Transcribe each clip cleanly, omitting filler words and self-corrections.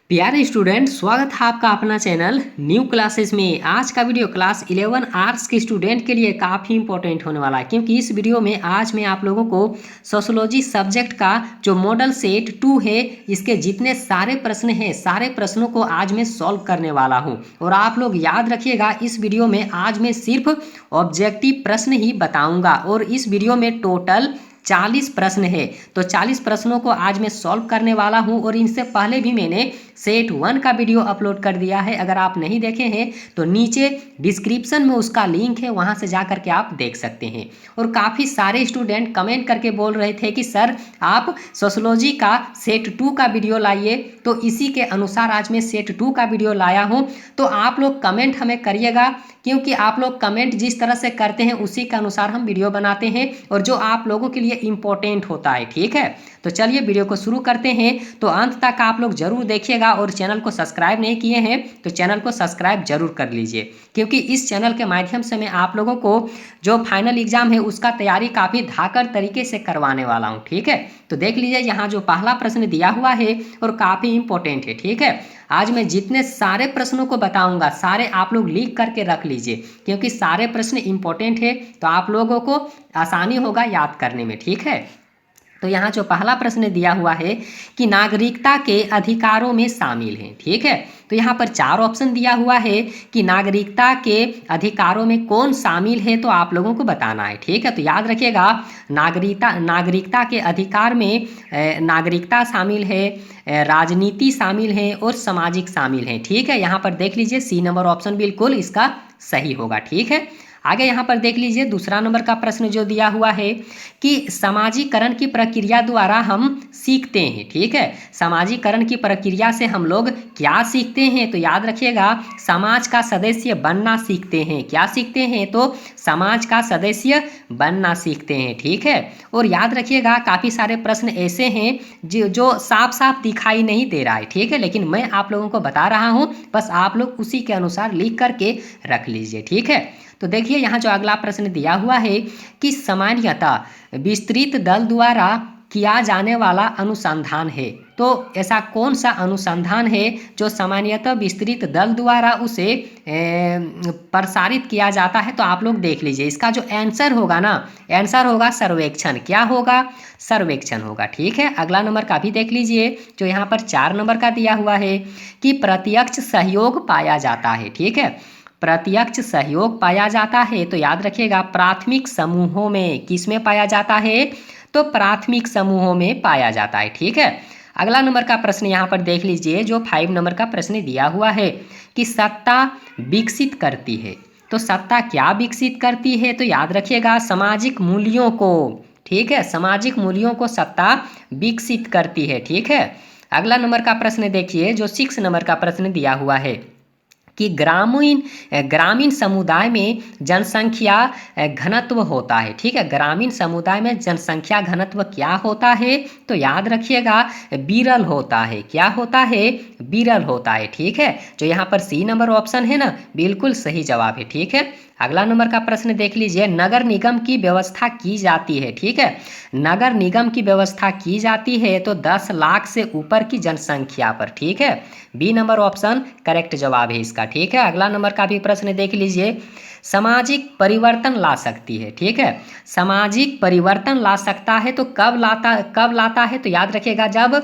प्यारे स्टूडेंट, स्वागत है आपका अपना चैनल न्यू क्लासेस में। आज का वीडियो क्लास 11 आर्ट्स के स्टूडेंट के लिए काफ़ी इंपॉर्टेंट होने वाला है, क्योंकि इस वीडियो में आज मैं आप लोगों को सोशियोलॉजी सब्जेक्ट का जो मॉडल सेट 2 है, इसके जितने सारे प्रश्न हैं सारे प्रश्नों को आज मैं सॉल्व करने वाला हूं। और आप लोग याद रखिएगा, इस वीडियो में आज मैं सिर्फ ऑब्जेक्टिव प्रश्न ही बताऊँगा और इस वीडियो में टोटल 40 प्रश्न है। तो 40 प्रश्नों को आज मैं सॉल्व करने वाला हूं और इनसे पहले भी मैंने सेट 1 का वीडियो अपलोड कर दिया है। अगर आप नहीं देखे हैं तो नीचे डिस्क्रिप्शन में उसका लिंक है, वहां से जा करके आप देख सकते हैं। और काफ़ी सारे स्टूडेंट कमेंट करके बोल रहे थे कि सर आप सोशियोलॉजी का सेट 2 का वीडियो लाइए, तो इसी के अनुसार आज मैं सेट 2 का वीडियो लाया हूं। तो आप लोग कमेंट हमें करिएगा, क्योंकि आप लोग कमेंट जिस तरह से करते हैं उसी के अनुसार हम वीडियो बनाते हैं और जो आप लोगों के लिए इम्पोर्टेंट होता है। ठीक है, तो चलिए वीडियो को शुरू करते हैं। तो अंत तक आप लोग जरूर देखिएगा और चैनल को सब्सक्राइब नहीं किए हैं तो चैनल को सब्सक्राइब जरूर कर लीजिए, क्योंकि इस चैनल के माध्यम से मैं आप लोगों को जो फाइनल एग्जाम है उसका तैयारी काफ़ी धाकड़ तरीके से करवाने वाला हूँ। ठीक है, तो देख लीजिए यहाँ जो पहला प्रश्न दिया हुआ है और काफ़ी इंपॉर्टेंट है। ठीक है, आज मैं जितने सारे प्रश्नों को बताऊंगा सारे आप लोग लिख करके रख लीजिए, क्योंकि सारे प्रश्न इंपॉर्टेंट है तो आप लोगों को आसानी होगा याद करने में। ठीक है, तो यहाँ जो पहला प्रश्न दिया हुआ है कि नागरिकता के अधिकारों में शामिल हैं। ठीक है, तो यहाँ पर 4 ऑप्शन दिया हुआ है कि नागरिकता के अधिकारों में कौन शामिल है, तो आप लोगों को बताना है। ठीक है, तो याद रखिएगा, नागरिकता के अधिकार में नागरिकता शामिल है, राजनीति शामिल है और सामाजिक शामिल है। ठीक है, यहाँ पर देख लीजिए सी नंबर ऑप्शन बिल्कुल इसका सही होगा। ठीक है, आगे यहाँ पर देख लीजिए दूसरा नंबर का प्रश्न जो दिया हुआ है कि समाजीकरण की प्रक्रिया द्वारा हम सीखते हैं। ठीक है, समाजीकरण की प्रक्रिया से हम लोग क्या सीखते हैं, तो याद रखिएगा समाज का सदस्य बनना सीखते हैं। क्या सीखते हैं, तो समाज का सदस्य बनना सीखते हैं। ठीक है, और याद रखिएगा काफ़ी सारे प्रश्न ऐसे हैं जो साफ साफ दिखाई नहीं दे रहा है। ठीक है, लेकिन मैं आप लोगों को बता रहा हूँ, बस आप लोग उसी के अनुसार लिख करके रख लीजिए। ठीक है, तो देखिए यहाँ जो अगला प्रश्न दिया हुआ है कि सामान्यतः विस्तृत दल द्वारा किया जाने वाला अनुसंधान है, तो ऐसा कौन सा अनुसंधान है जो सामान्यतः विस्तृत दल द्वारा उसे प्रसारित किया जाता है, तो आप लोग देख लीजिए इसका जो आंसर होगा ना, आंसर होगा सर्वेक्षण। क्या होगा, सर्वेक्षण होगा। ठीक है, अगला नंबर का भी देख लीजिए जो यहाँ पर 4 नंबर का दिया हुआ है कि प्रत्यक्ष सहयोग पाया जाता है। ठीक है, प्रत्यक्ष सहयोग पाया जाता है, तो याद रखिएगा प्राथमिक समूहों में। किस में पाया जाता है, तो प्राथमिक समूहों में पाया जाता है। ठीक है, अगला नंबर का प्रश्न यहाँ पर देख लीजिए जो 5 नंबर का प्रश्न दिया हुआ है कि सत्ता विकसित करती है, तो सत्ता क्या विकसित करती है, तो याद रखिएगा सामाजिक मूल्यों को। ठीक है, सामाजिक मूल्यों को सत्ता विकसित करती है। ठीक है, अगला नंबर का प्रश्न देखिए जो 6 नंबर का प्रश्न दिया हुआ है कि ग्रामीण समुदाय में जनसंख्या घनत्व होता है। ठीक है, ग्रामीण समुदाय में जनसंख्या घनत्व क्या होता है, तो याद रखिएगा विरल होता है। क्या होता है, विरल होता है। ठीक है, जो यहाँ पर सी नंबर ऑप्शन है ना, बिल्कुल सही जवाब है। ठीक है, अगला नंबर का प्रश्न देख लीजिए, नगर निगम की व्यवस्था की जाती है। ठीक है, नगर निगम की व्यवस्था की जाती है तो 10 लाख से ऊपर की जनसंख्या पर। ठीक है, बी नंबर ऑप्शन करेक्ट जवाब है इसका। ठीक है, अगला नंबर का भी प्रश्न देख लीजिए, सामाजिक परिवर्तन ला सकती है। ठीक है, सामाजिक परिवर्तन ला सकता है तो कब लाता है, तो याद रखिएगा जब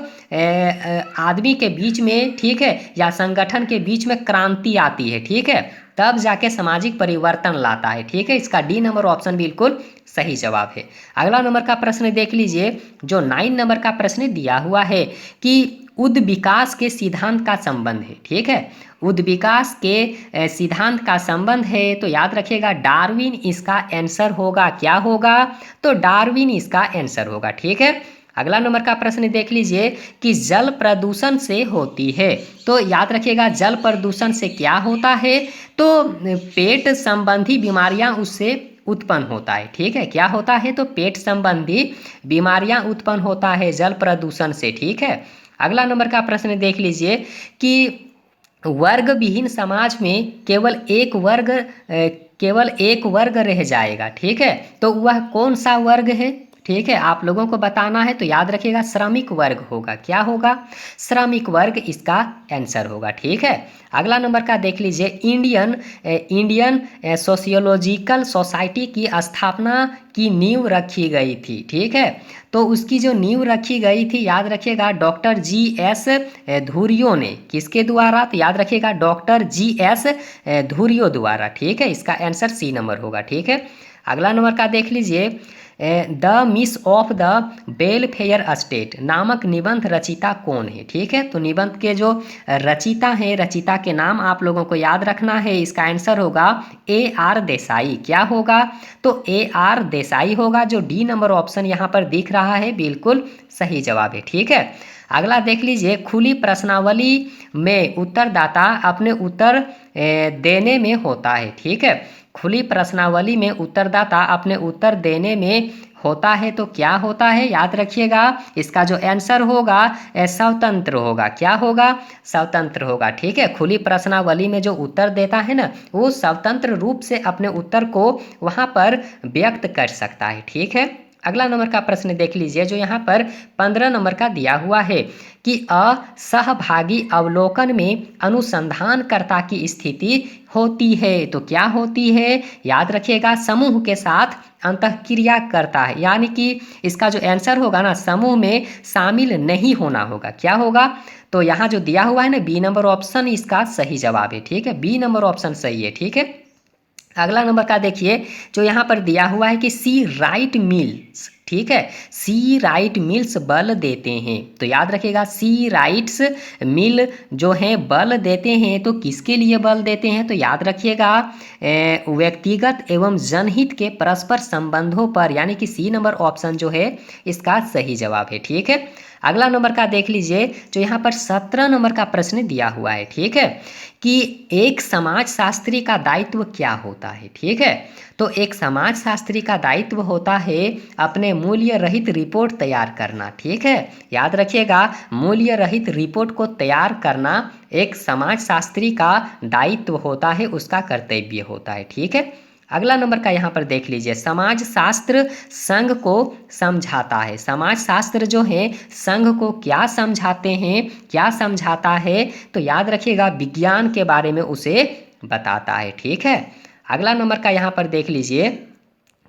आदमी के बीच में, ठीक है, या संगठन के बीच में क्रांति आती है। ठीक है, तब जाके सामाजिक परिवर्तन लाता है। ठीक है, इसका डी नंबर ऑप्शन बिल्कुल सही जवाब है। अगला नंबर का प्रश्न देख लीजिए जो 9 नंबर का प्रश्न दिया हुआ है कि उद विकास के सिद्धांत का संबंध है। ठीक है, उद विकास के सिद्धांत का संबंध है, तो याद रखिएगा डार्विन इसका आंसर होगा। क्या होगा, तो डार्विन इसका आंसर होगा। ठीक है, अगला नंबर का प्रश्न देख लीजिए कि जल प्रदूषण से होती है, तो याद रखिएगा जल प्रदूषण से क्या होता है, तो पेट संबंधी बीमारियां उससे उत्पन्न होता है। ठीक है, क्या होता है, तो पेट संबंधी बीमारियां उत्पन्न होता है जल प्रदूषण से। ठीक है, अगला नंबर का प्रश्न देख लीजिए कि वर्ग विहीन समाज में केवल एक वर्ग रह जाएगा। ठीक है, तो वह कौन सा वर्ग है, ठीक है, आप लोगों को बताना है तो याद रखिएगा श्रमिक वर्ग होगा। क्या होगा? श्रमिक वर्ग इसका आंसर होगा। ठीक है, अगला नंबर का देख लीजिए। इंडियन सोशियोलॉजिकल सोसाइटी की स्थापना की नींव रखी गई थी। ठीक है, तो उसकी जो नींव रखी गई थी याद रखिएगा डॉक्टर जी.एस. धुरियो ने। किसके द्वारा? तो याद रखिएगा डॉक्टर जी.एस. धुरियो द्वारा। ठीक है, इसका आंसर सी नंबर होगा। ठीक है, अगला नंबर का देख लीजिए। The miss of the welfare state नामक निबंध रचिता कौन है? ठीक है, तो निबंध के जो रचिता हैं, रचिता के नाम आप लोगों को याद रखना है। इसका आंसर होगा A.R. देसाई। क्या होगा? तो A.R. देसाई होगा। जो डी नंबर ऑप्शन यहाँ पर दिख रहा है बिल्कुल सही जवाब है। ठीक है, अगला देख लीजिए। खुली प्रश्नावली में उत्तरदाता अपने उत्तर देने में होता है। ठीक है, खुली प्रश्नावली में उत्तरदाता अपने उत्तर देने में होता है तो क्या होता है? याद रखिएगा इसका जो आंसर होगा स्वतंत्र होगा। क्या होगा? स्वतंत्र होगा। ठीक है, खुली प्रश्नावली में जो उत्तर देता है ना, वो स्वतंत्र रूप से अपने उत्तर को वहाँ पर व्यक्त कर सकता है। ठीक है, अगला नंबर का प्रश्न देख लीजिए जो यहाँ पर 15 नंबर का दिया हुआ है कि असहभागी अवलोकन में अनुसंधानकर्ता की स्थिति होती है तो क्या होती है? याद रखिएगा समूह के साथ अंतःक्रिया करता है, यानी कि इसका जो आंसर होगा ना समूह में शामिल नहीं होना होगा। क्या होगा? तो यहाँ जो दिया हुआ है ना बी नंबर ऑप्शन इसका सही जवाब है। ठीक है, बी नंबर ऑप्शन सही है। ठीक है, अगला नंबर का देखिए जो यहाँ पर दिया हुआ है कि सी राइट मिल्स। ठीक है, सी राइट मिल्स बल देते हैं तो याद रखिएगा सी राइट्स मिल जो हैं बल देते हैं तो किसके लिए बल देते हैं? तो याद रखिएगा व्यक्तिगत एवं जनहित के परस्पर संबंधों पर, यानी कि सी नंबर ऑप्शन जो है इसका सही जवाब है। ठीक है, अगला नंबर का देख लीजिए जो यहाँ पर 17 नंबर का प्रश्न दिया हुआ है। ठीक है, कि एक समाजशास्त्री का दायित्व क्या होता है? ठीक है, तो एक समाजशास्त्री का दायित्व होता है अपने मूल्य रहित रिपोर्ट तैयार करना। ठीक है, याद रखिएगा मूल्य रहित रिपोर्ट को तैयार करना एक समाजशास्त्री का दायित्व होता है, उसका कर्तव्य होता है। ठीक है, अगला नंबर का यहाँ पर देख लीजिए। समाज शास्त्र संघ को समझाता है। समाज शास्त्र जो है संघ को क्या समझाते हैं? क्या समझाता है? तो याद रखिएगा विज्ञान के बारे में उसे बताता है। ठीक है, अगला नंबर का यहाँ पर देख लीजिए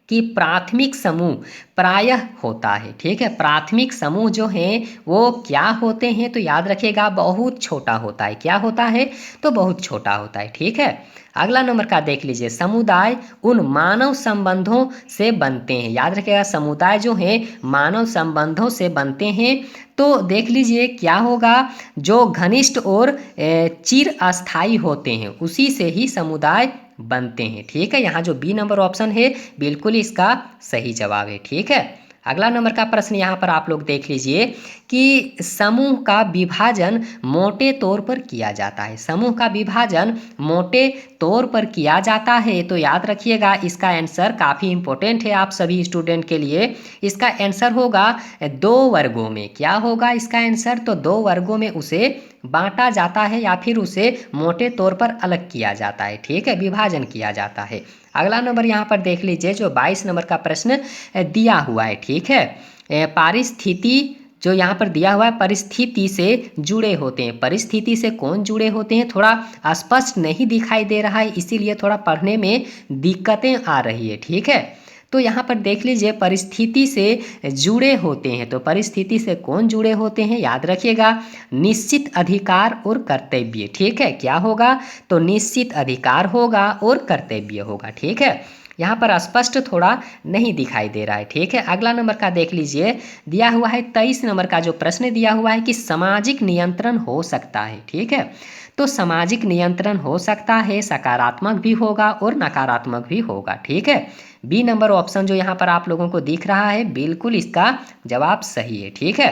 कि प्राथमिक समूह प्रायः होता है। ठीक है, प्राथमिक समूह जो हैं वो क्या होते हैं? तो याद रखिएगा बहुत छोटा होता है। क्या होता है? तो बहुत छोटा होता है। ठीक है, अगला नंबर का देख लीजिए। समुदाय उन मानव संबंधों से बनते हैं। याद रखिएगा समुदाय जो है मानव संबंधों से बनते हैं तो देख लीजिए क्या होगा? जो घनिष्ठ और चिर अस्थायी होते हैं उसी से ही समुदाय बनते हैं। ठीक है, यहाँ जो बी नंबर ऑप्शन है बिल्कुल इसका सही जवाब है। ठीक है, अगला नंबर का प्रश्न यहाँ पर आप लोग देख लीजिए कि समूह का विभाजन मोटे तौर पर किया जाता है। समूह का विभाजन मोटे तौर पर किया जाता है तो याद रखिएगा इसका आंसर काफ़ी इंपॉर्टेंट है आप सभी स्टूडेंट के लिए। इसका आंसर होगा 2 वर्गों में। क्या होगा इसका आंसर? तो 2 वर्गों में उसे बांटा जाता है या फिर उसे मोटे तौर पर अलग किया जाता है। ठीक है, विभाजन किया जाता है। अगला नंबर यहाँ पर देख लीजिए जो 22 नंबर का प्रश्न दिया हुआ है। ठीक है, पारिस्थिति जो यहाँ पर दिया हुआ है परिस्थिति से जुड़े होते हैं। परिस्थिति से कौन जुड़े होते हैं? थोड़ा स्पष्ट नहीं दिखाई दे रहा है इसीलिए थोड़ा पढ़ने में दिक्कतें आ रही है। ठीक है, तो यहाँ पर देख लीजिए परिस्थिति से जुड़े होते हैं तो परिस्थिति से कौन जुड़े होते हैं? याद रखिएगा निश्चित अधिकार और कर्तव्य। ठीक है, क्या होगा? तो निश्चित अधिकार होगा और कर्तव्य होगा। ठीक है, यहाँ पर स्पष्ट थोड़ा नहीं दिखाई दे रहा है। ठीक है, अगला नंबर का देख लीजिए दिया हुआ है 23 नंबर का जो प्रश्न दिया हुआ है कि सामाजिक नियंत्रण हो सकता है। ठीक है, तो सामाजिक नियंत्रण हो सकता है, सकारात्मक भी होगा और नकारात्मक भी होगा। ठीक है, बी नंबर ऑप्शन जो यहाँ पर आप लोगों को दिख रहा है बिल्कुल इसका जवाब सही है। ठीक है,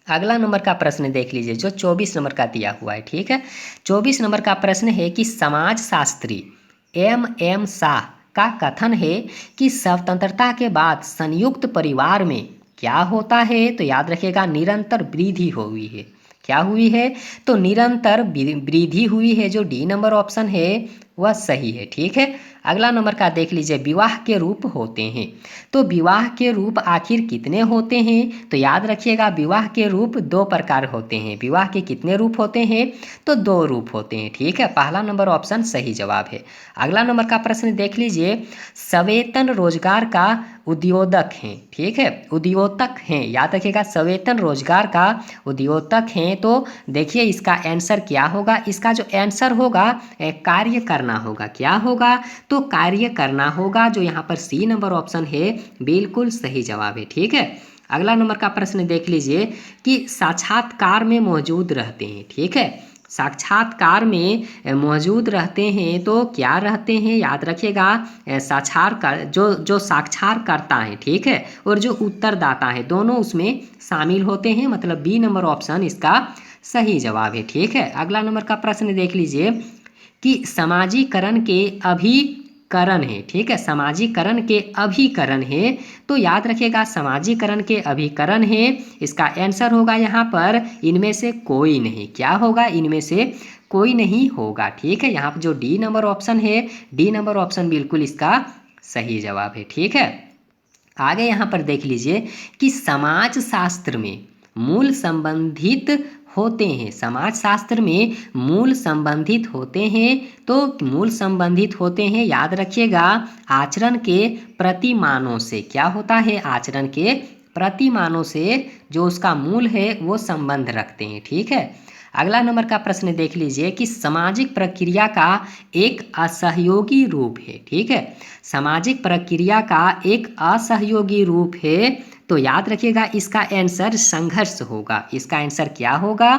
अगला नंबर का प्रश्न देख लीजिए जो 24 नंबर का दिया हुआ है। ठीक है, 24 नंबर का प्रश्न है कि समाजशास्त्री M.M. शाह का कथन है कि स्वतंत्रता के बाद संयुक्त परिवार में क्या होता है? तो याद रखिएगा निरंतर वृद्धि हुई है। क्या हुई है? तो निरंतर वृद्धि हुई है। जो डी नंबर ऑप्शन है वह सही है। ठीक है, अगला नंबर का देख लीजिए, विवाह के रूप होते हैं। तो विवाह के रूप आखिर कितने होते हैं? तो याद रखिएगा, विवाह के रूप दो प्रकार होते हैं। विवाह के कितने रूप होते हैं? तो दो रूप होते हैं। ठीक है, पहला नंबर ऑप्शन सही जवाब है। अगला नंबर का प्रश्न देख लीजिए, सवेतन रोजगार का उद्योतक हैं। ठीक है, उद्योतक हैं, याद रखिएगा, सवेतन रोजगार का उद्योतक हैं। तो देखिए इसका आंसर क्या होगा? इसका जो आंसर होगा कार्य करना होगा। क्या होगा? तो कार्य करना होगा, जो यहाँ पर सी नंबर ऑप्शन है बिल्कुल सही जवाब है। ठीक है, अगला नंबर का प्रश्न देख लीजिए कि साक्षात्कार में मौजूद रहते हैं। ठीक है, साक्षात्कार में मौजूद रहते हैं तो क्या रहते हैं? याद रखिएगा, साक्षात्कार जो साक्षात्कारता है, ठीक है, और जो उत्तरदाता है, दोनों उसमें शामिल होते हैं। मतलब बी नंबर ऑप्शन इसका सही जवाब है। ठीक है, अगला नंबर का प्रश्न देख लीजिए कि समाजीकरण के अभिकरण है। ठीक है, समाजीकरण के अभिकरण है। तो याद रखिएगा, समाजीकरण के अभिकरण है, इसका आंसर होगा यहाँ पर इनमें से कोई नहीं। क्या होगा? इनमें से कोई नहीं होगा। ठीक है, यहाँ पर जो डी नंबर ऑप्शन है, डी नंबर ऑप्शन बिल्कुल इसका सही जवाब है। ठीक है, आगे यहाँ पर देख लीजिए कि समाज शास्त्र में मूल संबंधित होते हैं। समाज शास्त्र में मूल संबंधित होते हैं। तो मूल संबंधित होते हैं, याद रखिएगा, आचरण के प्रतिमानों से। क्या होता है? आचरण के प्रतिमानों से जो उसका मूल है वो संबंध रखते हैं। ठीक है, अगला नंबर का प्रश्न देख लीजिए कि सामाजिक प्रक्रिया का एक असहयोगी रूप है। ठीक है, सामाजिक प्रक्रिया का एक असहयोगी रूप है। तो याद रखिएगा, इसका आंसर संघर्ष होगा। इसका आंसर क्या होगा?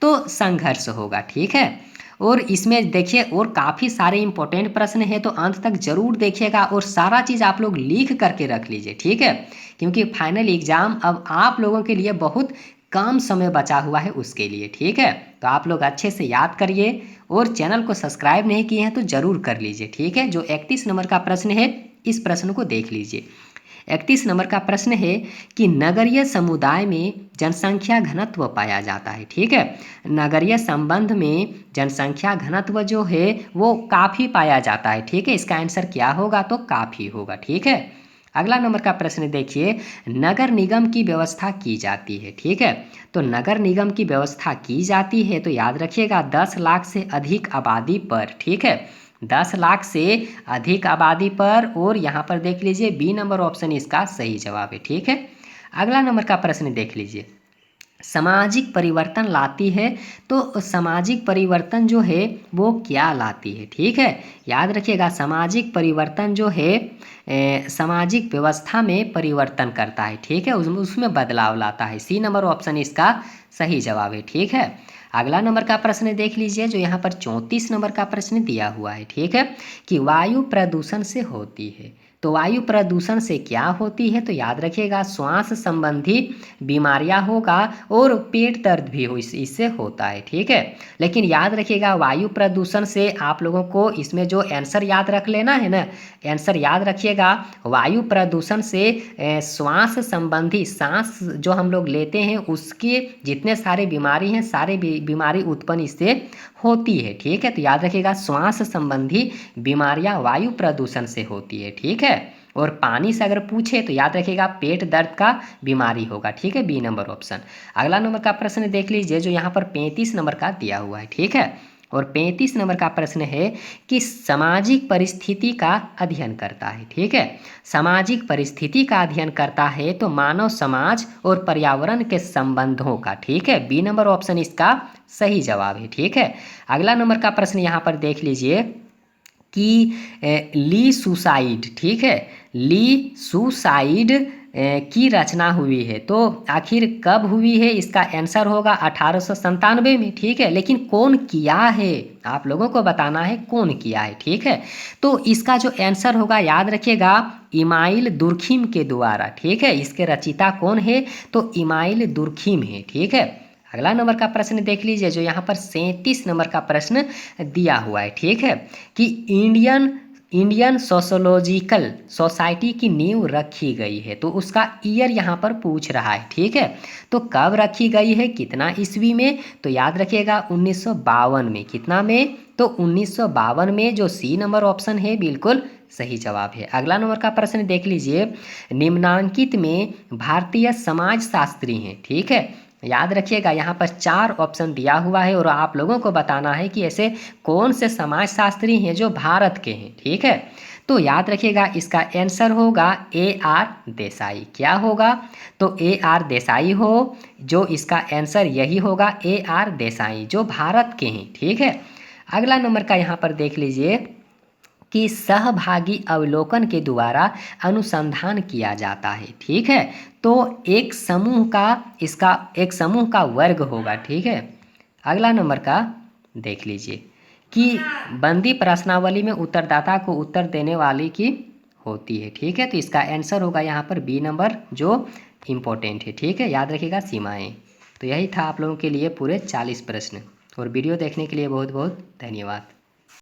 तो संघर्ष होगा। ठीक है, और इसमें देखिए और काफ़ी सारे इंपॉर्टेंट प्रश्न हैं, तो अंत तक जरूर देखिएगा और सारा चीज़ आप लोग लिख करके रख लीजिए। ठीक है, क्योंकि फाइनल एग्जाम अब आप लोगों के लिए बहुत कम समय बचा हुआ है उसके लिए। ठीक है, तो आप लोग अच्छे से याद करिए और चैनल को सब्सक्राइब नहीं किए हैं तो ज़रूर कर लीजिए। ठीक है, जो 31 नंबर का प्रश्न है, इस प्रश्न को देख लीजिए। 31 नंबर का प्रश्न है कि नगरीय समुदाय में जनसंख्या घनत्व पाया जाता है। ठीक है, नगरीय संबंध में जनसंख्या घनत्व जो है वो काफ़ी पाया जाता है। ठीक है, इसका आंसर क्या होगा? तो काफ़ी होगा। ठीक है, अगला नंबर का प्रश्न देखिए, नगर निगम की व्यवस्था की जाती है। ठीक है, तो नगर निगम की व्यवस्था की जाती है, तो याद रखिएगा 10 लाख से अधिक आबादी पर। ठीक है, 10 लाख से अधिक आबादी पर, और यहाँ पर देख लीजिए बी नंबर ऑप्शन इसका सही जवाब है। ठीक है, अगला नंबर का प्रश्न देख लीजिए, सामाजिक परिवर्तन लाती है। तो सामाजिक परिवर्तन जो है वो क्या लाती है? ठीक है, याद रखिएगा, सामाजिक परिवर्तन जो है सामाजिक व्यवस्था में परिवर्तन करता है। ठीक है, उसमें बदलाव लाता है। सी नंबर ऑप्शन इसका सही जवाब है। ठीक है, अगला नंबर का प्रश्न देख लीजिए, जो यहाँ पर 34 नंबर का प्रश्न दिया हुआ है। ठीक है, कि वायु प्रदूषण से होती है। तो वायु प्रदूषण से क्या होती है? तो याद रखिएगा, श्वास संबंधी बीमारियां होगा और पेट दर्द भी हो इससे होता है। ठीक है, लेकिन याद रखिएगा, वायु प्रदूषण से आप लोगों को इसमें जो आंसर याद रख लेना है ना, आंसर याद रखिएगा, वायु प्रदूषण से श्वास संबंधी, सांस जो हम लोग लेते हैं उसके जितने सारे बीमारी हैं, सारे बीमारी उत्पन्न इससे होती है। ठीक है, तो याद रखिएगा, श्वास संबंधी बीमारियां वायु प्रदूषण से होती है। ठीक है, और पानी से अगर पूछे तो याद रखिएगा पेट दर्द का बीमारी होगा। ठीक है, बी नंबर ऑप्शन। अगला नंबर का प्रश्न देख लीजिए, जो यहाँ पर 35 नंबर का दिया हुआ है। ठीक है, और 35 नंबर का प्रश्न है कि सामाजिक परिस्थिति का अध्ययन करता है। ठीक है, सामाजिक परिस्थिति का अध्ययन करता है तो मानव समाज और पर्यावरण के संबंधों का। ठीक है, बी नंबर ऑप्शन इसका सही जवाब है। ठीक है, अगला नंबर का प्रश्न यहाँ पर देख लीजिए कि ली सुसाइड। ठीक है, ली सुसाइड की रचना हुई है। तो आखिर कब हुई है? इसका आंसर होगा 1897 में। ठीक है, लेकिन कौन किया है आप लोगों को बताना है, कौन किया है। ठीक है, तो इसका जो आंसर होगा याद रखिएगा, इमाइल दुर्खिम के द्वारा। ठीक है, इसके रचयिता कौन है? तो इमाइल दुर्खिम है। ठीक है, अगला नंबर का प्रश्न देख लीजिए, जो यहाँ पर 37 नंबर का प्रश्न दिया हुआ है। ठीक है, कि इंडियन सोशोलॉजिकल सोसाइटी की नींव रखी गई है, तो उसका ईयर यहाँ पर पूछ रहा है। ठीक है, तो कब रखी गई है, कितना ईस्वी में, तो याद रखिएगा 1952 में। कितना में, तो 1952 में। जो सी नंबर ऑप्शन है बिल्कुल सही जवाब है। अगला नंबर का प्रश्न देख लीजिए, निम्नांकित में भारतीय समाज शास्त्री हैं। ठीक है, याद रखिएगा यहाँ पर 4 ऑप्शन दिया हुआ है और आप लोगों को बताना है कि ऐसे कौन से समाजशास्त्री हैं जो भारत के हैं। ठीक है, तो याद रखिएगा इसका आंसर होगा AR देसाई। क्या होगा, तो AR देसाई हो, जो इसका आंसर यही होगा AR देसाई, जो भारत के हैं। ठीक है, अगला नंबर का यहाँ पर देख लीजिए कि सहभागी अवलोकन के द्वारा अनुसंधान किया जाता है। ठीक है, तो एक समूह का, इसका एक समूह का वर्ग होगा। ठीक है, अगला नंबर का देख लीजिए कि बंदी प्रश्नावली में उत्तरदाता को उत्तर देने वाली की होती है। ठीक है, तो इसका आंसर होगा यहाँ पर बी नंबर, जो इम्पोर्टेंट है। ठीक है, याद रखिएगा सीमाएं। तो यही था आप लोगों के लिए पूरे 40 प्रश्न, और वीडियो देखने के लिए बहुत बहुत धन्यवाद।